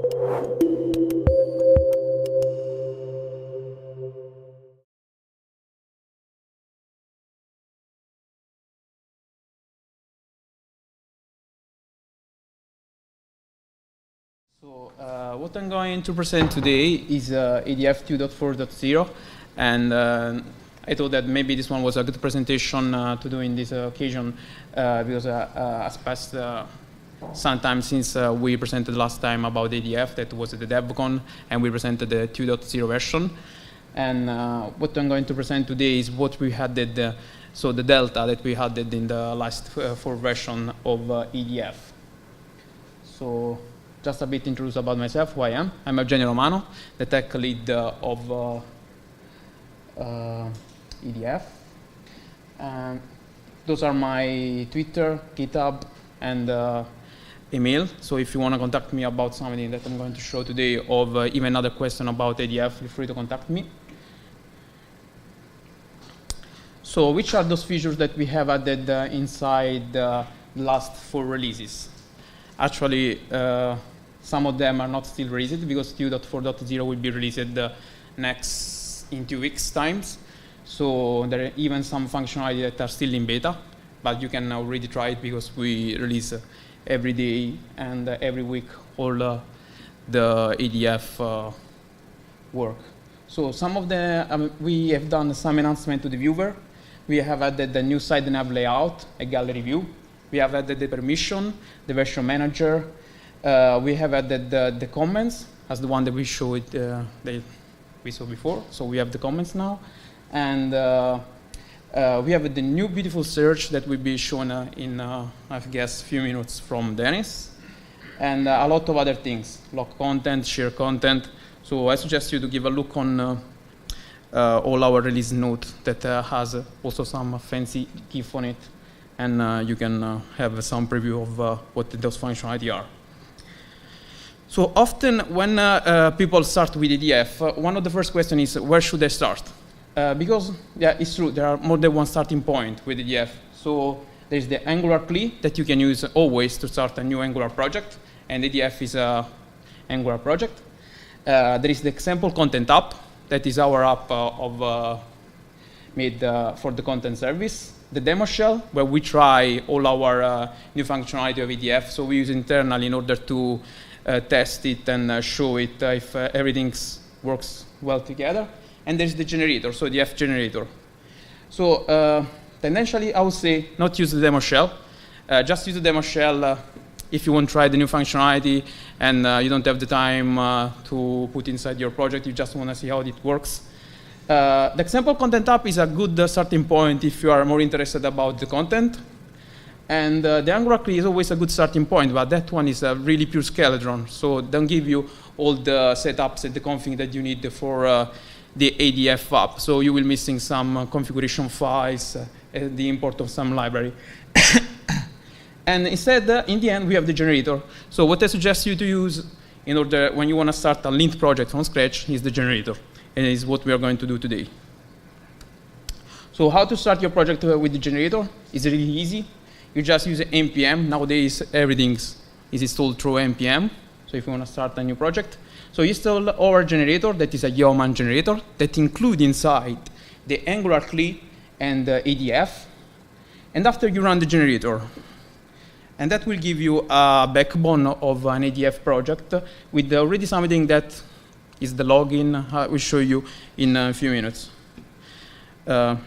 So what I'm going to present today is ADF 2.4.0, and I thought that maybe this one was a good presentation to do in this occasion because has passed some time since we presented last time about ADF, that was at the DevCon, and we presented the 2.0 version. And what I'm going to present today is what we had, so the delta that we had in the last 4 version of ADF. So just a bit introduce about myself, who I am. I'm Eugenio Romano, the tech lead of EDF. And those are my Twitter, GitHub, and email. So if you want to contact me about something that I'm going to show today, or even other question about ADF, feel free to contact me. So which are those features that we have added inside the last 4 releases? Actually, some of them are not still released because 2.4.0 will be released in 2 weeks' times. So there are even some functionality that are still in beta, but you can already try it because we release every day and every week all the ADF work. So some of the, we have done some enhancement to the viewer. We have added the new side nav layout, a gallery view. We have added the permission, the version manager. We have added the comments as the one that we showed that we saw before. So we have the comments now, and we have the new beautiful search that will be shown in I guess a few minutes from Dennis, and a lot of other things, lock content, share content. So I suggest you to give a look on all our release note that has also some fancy GIF on it. And you can have some preview of what those functionality are. So often when people start with ADF, one of the first questions is, where should I start? Because, yeah, it's true, there are more than one starting point with ADF. So there's the Angular CLI that you can use always to start a new Angular project, and ADF is an Angular project. There is the example content app, that is our app made for the content service. The demo shell, where we try all our new functionality of ADF. So we use internal in order to test it and show it if everything works well together. And there's the generator, so the ADF generator. So tendentially, I would say not use the demo shell. Just use the demo shell if you want to try the new functionality and you don't have the time to put inside your project. You just want to see how it works. The example content app is a good starting point if you are more interested about the content. And the Angular CLI is always a good starting point, but that one is a really pure skeleton. So don't give you all the setups and the config that you need for the ADF app. So you will missing some configuration files, the import of some library. And instead, in the end, we have the generator. So what I suggest you to use in order, when you want to start a linked project from scratch, is the generator. And is what we are going to do today. So how to start your project with the generator is really easy. You just use npm. Nowadays, everything is installed through npm. So if you want to start a new project. So you install our generator, that is a Yeoman generator, that includes inside the Angular CLI and the ADF. And after you run the generator, and that will give you a backbone of an ADF project with already something that is the login. I will show you in a few minutes. Yeah,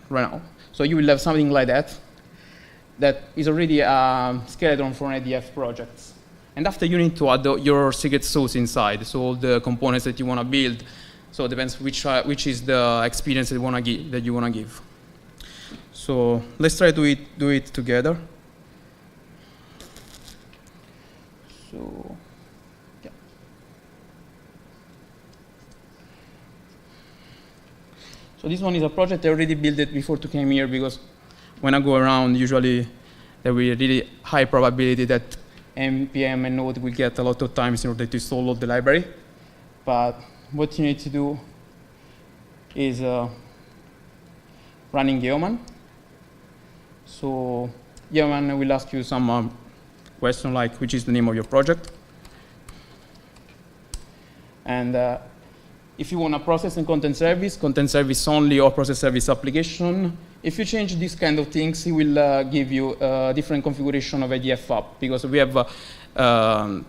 right now. So you will have something like that. That is already a skeleton for an ADF project. And after you need to add your secret sauce inside, so all the components that you want to build. So it depends which is the experience that you want to give. So let's try to do it together. So. So this one is a project I already built it before to come here because when I go around, usually there will be a really high probability that npm and node will get a lot of times in order to install all the library. But what you need to do is running Yeoman. So Yeoman will ask you some question like, which is the name of your project? And if you want a process and content service only, or process service application, if you change these kind of things, it will give you a different configuration of IDF app, because we have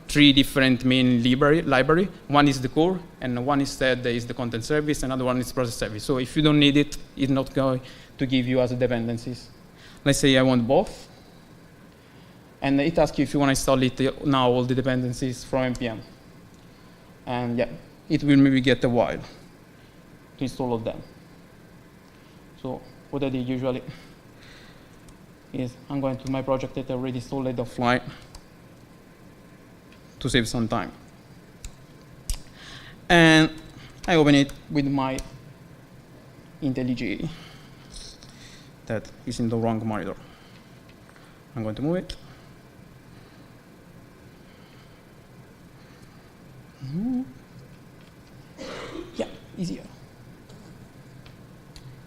3 different main library. One is the core, and one instead is the content service, another one is process service. So if you don't need it, it's not going to give you as dependencies. Let's say I want both. And it asks you if you want to install it now, all the dependencies from NPM. And yeah, it will maybe get a while to install all of them. So what I did usually is I'm going to my project that I already installed it offline to save some time. And I open it with my IntelliJ that is in the wrong monitor. I'm going to move it. Yeah, easier.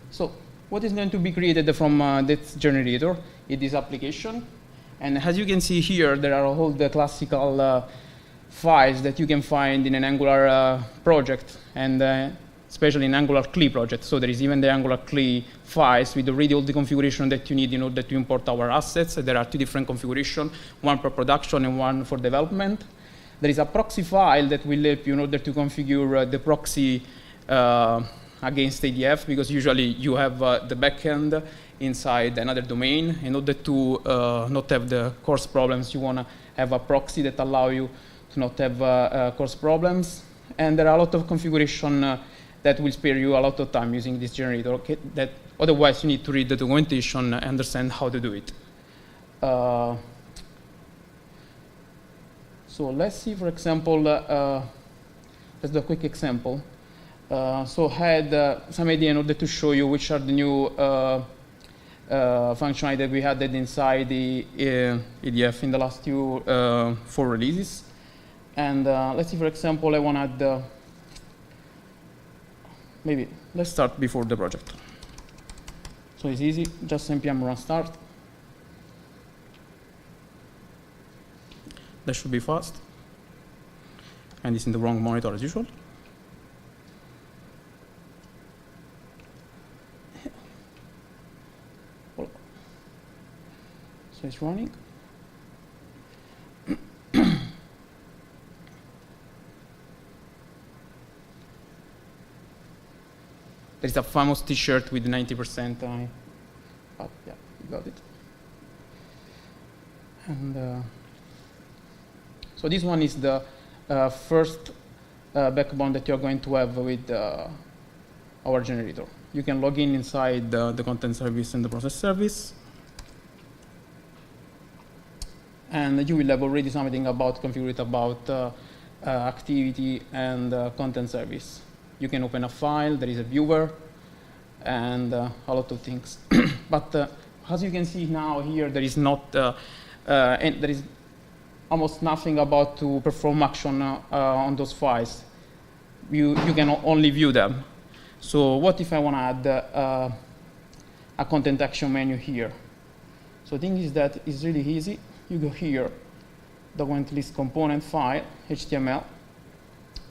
So what is going to be created from this generator is this application. And as you can see here, there are all the classical files that you can find in an Angular project, and especially in Angular CLI project. So there is even the Angular CLI files with already all the configuration that you need in order to import our assets. There are 2 different configurations, one for production and one for development. There is a proxy file that will help you in order to configure the proxy against ADF, because usually you have the backend inside another domain. In order to not have the coarse problems, you want to have a proxy that allow you to not have coarse problems. And there are a lot of configuration that will spare you a lot of time using this generator. Okay? That otherwise you need to read the documentation and understand how to do it. So let's see, for example, let's do a quick example. So I had some idea in order to show you which are the new functionality that we added inside the EDF in the last 4 releases. And let's see, for example, I want to add, maybe let's start before the project. So it's easy, just npm run start. That should be fast. And it's in the wrong monitor as usual. So it's running. There's a famous T-shirt with 90%. But yeah, you got it. And so this one is the first backbone that you're going to have with our generator. You can log in inside the content service and the process service. And you will have already something about configured about activity and content service. You can open a file, there is a viewer, and a lot of things. But as you can see now here, there is not, and there is almost nothing about to perform action on those files. You can only view them. So what if I want to add a content action menu here? So the thing is that it's really easy. You go here, document list component file, HTML.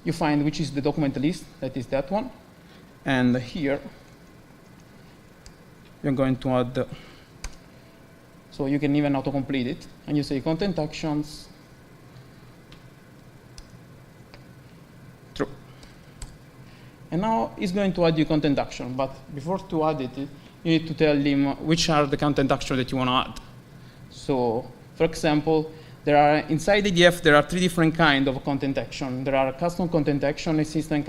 You find which is the document list, that is that one. And here, you're going to add, so you can even autocomplete it. And you say content actions, true. And now it's going to add you content action. But before to add it, you need to tell him which are the content actions that you want to add. So, for example, there are inside ADF, there are 3 different kinds of content action. There are custom content action and system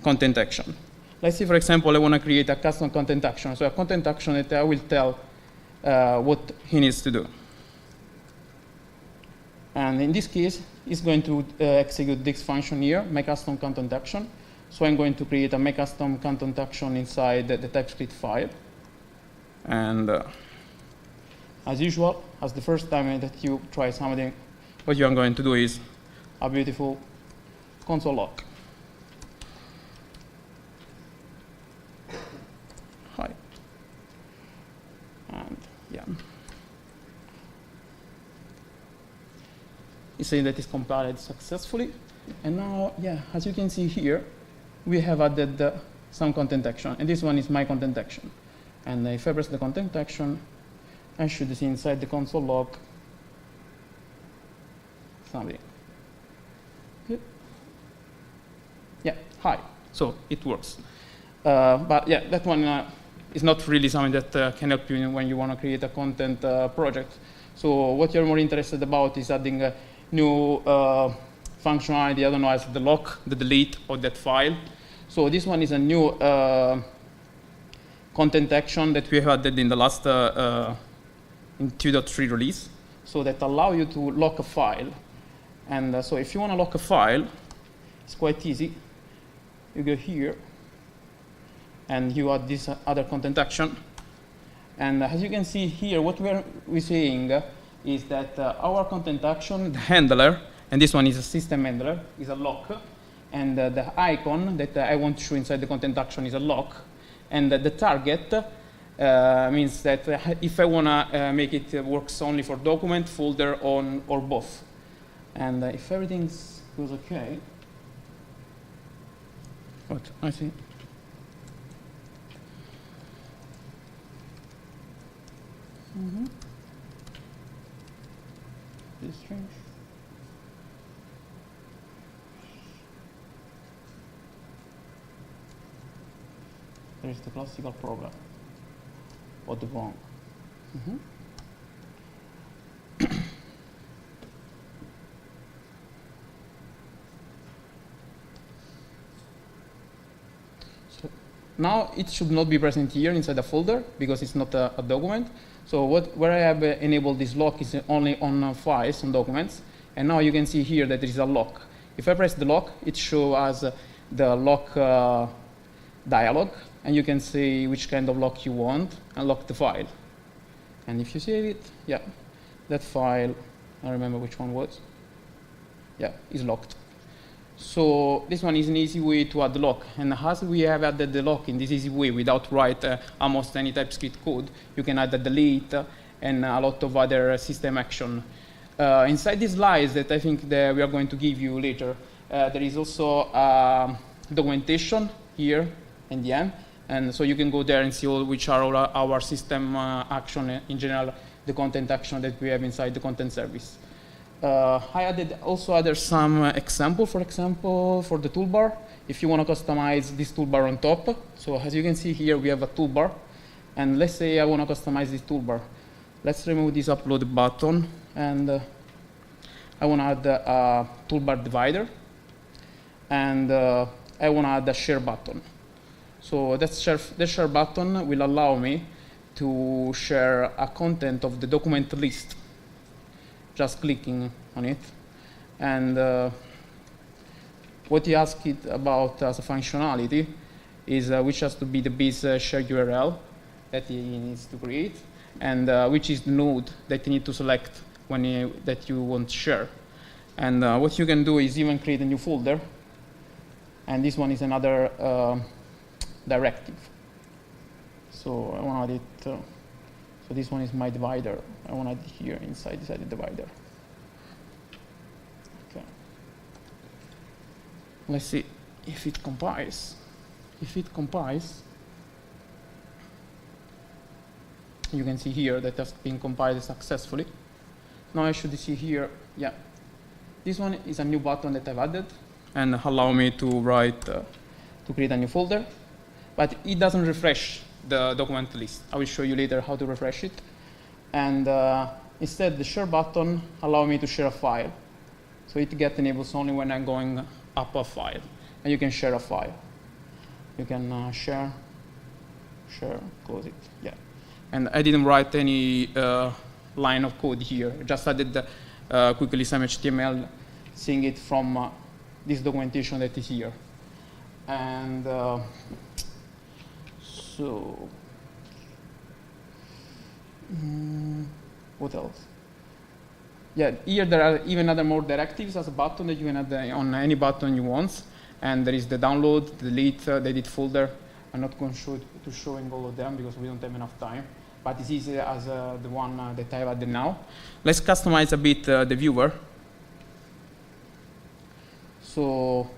content action. Let's say, for example, I want to create a custom content action. So a content action that I will tell what he needs to do. And in this case, it's going to execute this function here, make custom content action. So I'm going to create a make custom content action inside the TypeScript file. And as usual, as the first time that you try something, what you are going to do is a beautiful console log. Hi. And yeah. You say that it's compiled successfully. And now, yeah, as you can see here, we have added some content action. And this one is my content action. And if I press the content action, I should see inside the console log something. Yeah, hi. So it works. But yeah, that one is not really something that can help you when you want to create a content project. So what you're more interested about is adding a new functionality, I don't know, as the lock, the delete, or that file. So this one is a new content action that we have added in the last in 2.3 release. So that allow you to lock a file. And so if you want to lock a file, it's quite easy. You go here, and you add this other content action. And as you can see here, what we're saying is that our content action, the handler, and this one is a system handler, is a lock. And the icon that I want to show inside the content action is a lock. And the target means that if I want to make it works only for document, folder, or both. And if everything goes OK, what I think. This is strange. There is the classical problem. What the wrong? So now it should not be present here inside the folder because it's not a document. So where I have enabled this lock is only on files, on documents. And now you can see here that there is a lock. If I press the lock, it shows us the lock dialog. And you can say which kind of lock you want and lock the file. And if you save it, yeah, that file, I remember which one was. Yeah, is locked. So this one is an easy way to add the lock. And as we have added the lock in this easy way without write almost any TypeScript code, you can add a delete and a lot of other system action. Inside these slides that I think that we are going to give you later, there is also documentation here in the end. And so you can go there and see all which are all our system action, in general, the content action that we have inside the content service. I also added some example, for example, for the toolbar. If you want to customize this toolbar on top. So as you can see here, we have a toolbar. And let's say I want to customize this toolbar. Let's remove this upload button. And I want to add a toolbar divider. And I want to add a share button. So the share button will allow me to share a content of the document list, just clicking on it. And what you ask it about as a functionality is which has to be the base shared URL that he needs to create, and which is the node that you need to select when that you want to share. And what you can do is even create a new folder. And this one is another directive. So I want to add it. So this one is my divider. I want to add it here inside the divider. Okay. Let's see if it compiles. If it compiles, you can see here that has been compiled successfully. Now I should see here, yeah. This one is a new button that I've added and allow me to write, to create a new folder. But it doesn't refresh the document list. I will show you later how to refresh it. And instead, the share button allows me to share a file. So it gets enabled only when I'm going up a file. And you can share a file. You can share, close it, yeah. And I didn't write any line of code here. I just added quickly some HTML, seeing it from this documentation that is here. And so, what else? Yeah, here there are even other more directives as a button that you can add on any button you want. And there is the download, delete, the edit folder. I'm not going to showing all of them because we don't have enough time. But it's easy as the one that I've added now. Let's customize a bit the viewer. So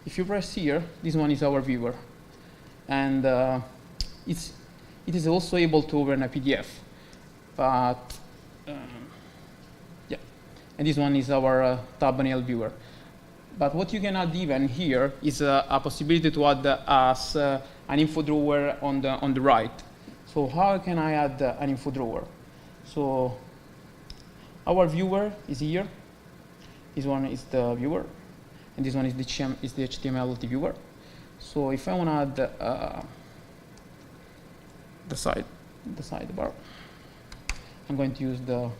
if you press here, this one is our viewer. And it is also able to open a PDF. But yeah, and this one is our thumbnail viewer. But what you can add even here is a possibility to add an info drawer on the right. So how can I add an info drawer? So our viewer is here. This one is the viewer, and this one is the HTML viewer. So if I want to add the sidebar, I'm going to use the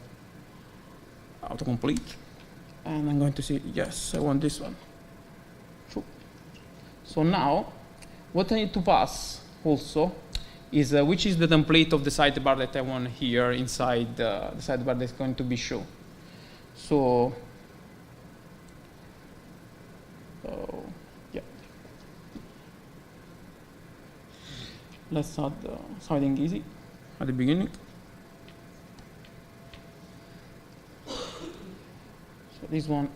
autocomplete, and I'm going to say yes, I want this one. So now, what I need to pass also is which is the template of the sidebar that I want here inside the sidebar that's going to be shown. So, yeah. Let's add something easy at the beginning. So this one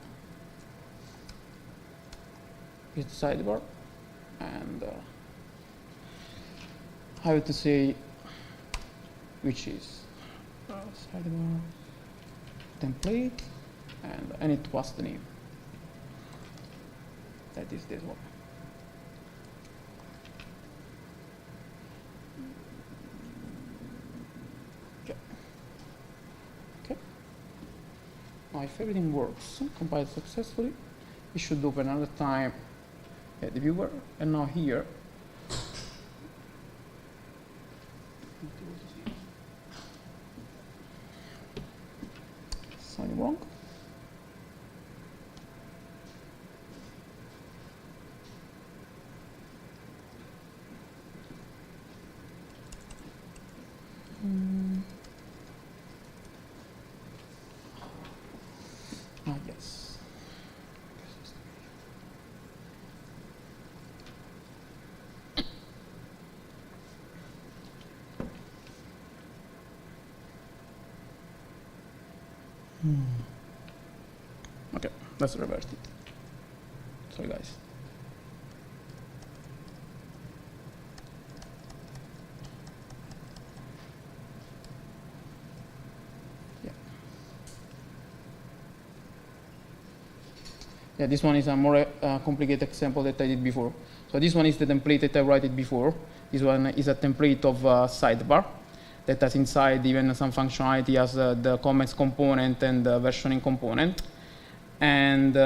is the sidebar, and I have to say which is sidebar template, and I need to pass the name. That is this one. Okay. Now, if everything works, compiled successfully, it should open another time at the viewer, and now here. Something wrong. Yes. Okay, let's reverse it. Sorry, guys. Yeah, this one is a more complicated example that I did before. So this one is the template that I wrote it before. This one is a template of sidebar that has inside even some functionality as the comments component and the versioning component. And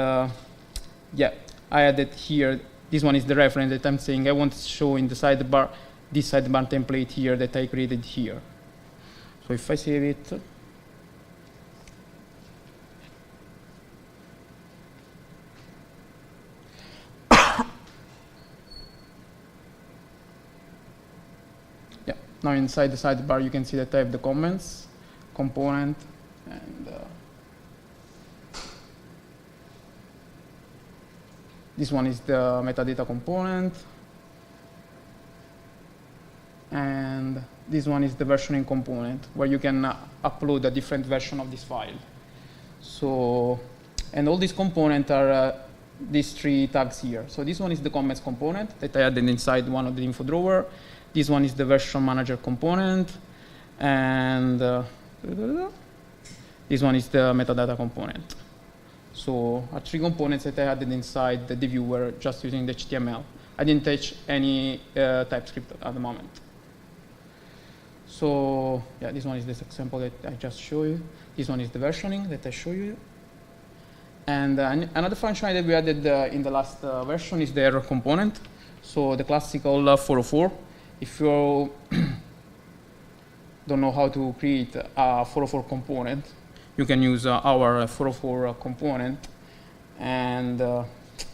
yeah, I added here, this one is the reference that I'm saying I want to show in the sidebar, this sidebar template here that I created here. So if I save it, now inside the sidebar, you can see that I have the comments, component, and this one is the metadata component, and this one is the versioning component, where you can upload a different version of this file. So, and all these components are these three tags here. So this one is the comments component that I added inside one of the info drawer. This one is the version manager component, and this one is the metadata component. So are three components that I added inside the viewer just using the HTML. I didn't touch any TypeScript at the moment. So yeah, this one is this example that I just showed you. This one is the versioning that I showed you. And another function that we added in the last version is the error component. So the classical 404. If you don't know how to create a 404 component, you can use our 404 component. And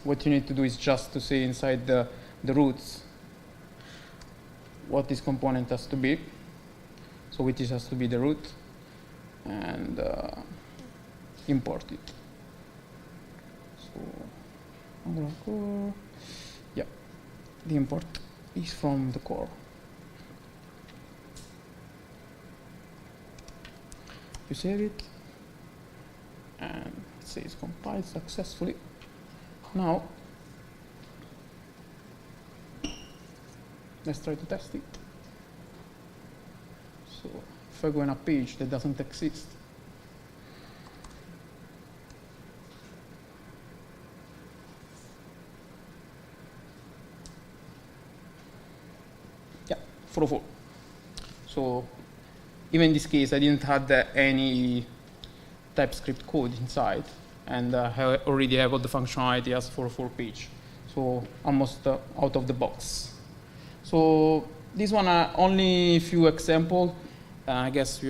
what you need to do is just to say inside the roots what this component has to be. So which has to be the root, and import it. So I'm gonna go, yeah, the import is from the core. You save it, and it says compiled successfully. Now, let's try to test it. So if I go on a page that doesn't exist, yeah, 404. So even in this case, I didn't add any TypeScript code inside, and I already have all the functionality as 404 page. So almost out of the box. So this one are only a few examples. I guess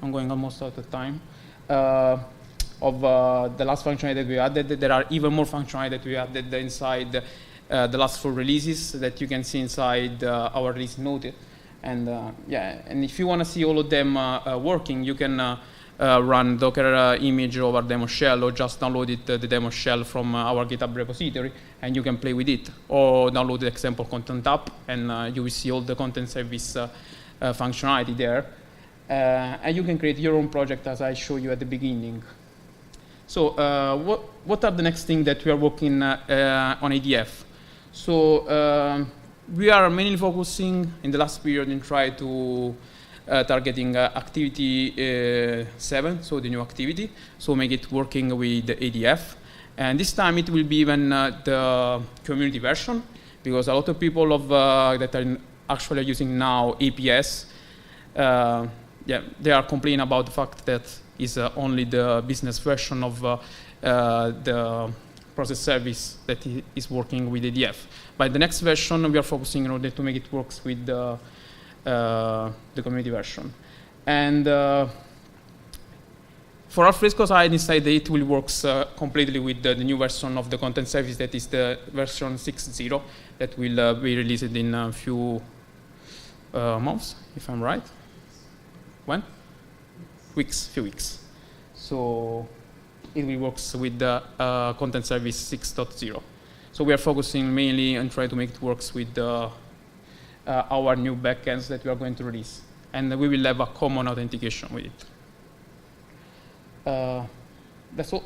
I'm going almost out of time. Of the last functionality that we added. There are even more functionality that we added inside the last 4 releases that you can see inside our release note. And yeah, and if you want to see all of them working, you can run Docker image over demo shell, or just download it, the demo shell from our GitHub repository, and you can play with it. Or download the example content app, and you will see all the content service functionality there. And you can create your own project, as I showed you at the beginning. So what are the next things that we are working on ADF? So we are mainly focusing in the last period in try to targeting activity 7, so the new activity, so make it working with the ADF. And this time it will be even the community version, because a lot of people that are actually using now APS, yeah, they are complaining about the fact that is only the business version of the process service that is working with ADF. But the next version, we are focusing in order to make it work with the community version. And for Alfresco side, inside it will work completely with the new version of the content service, that is the version 6.0, that will be released in a few months, if I'm right. When? Weeks, few weeks. So it will work with the content service 6.0. So we are focusing mainly on trying to make it work with our new backends that we are going to release. And we will have a common authentication with it. That's all.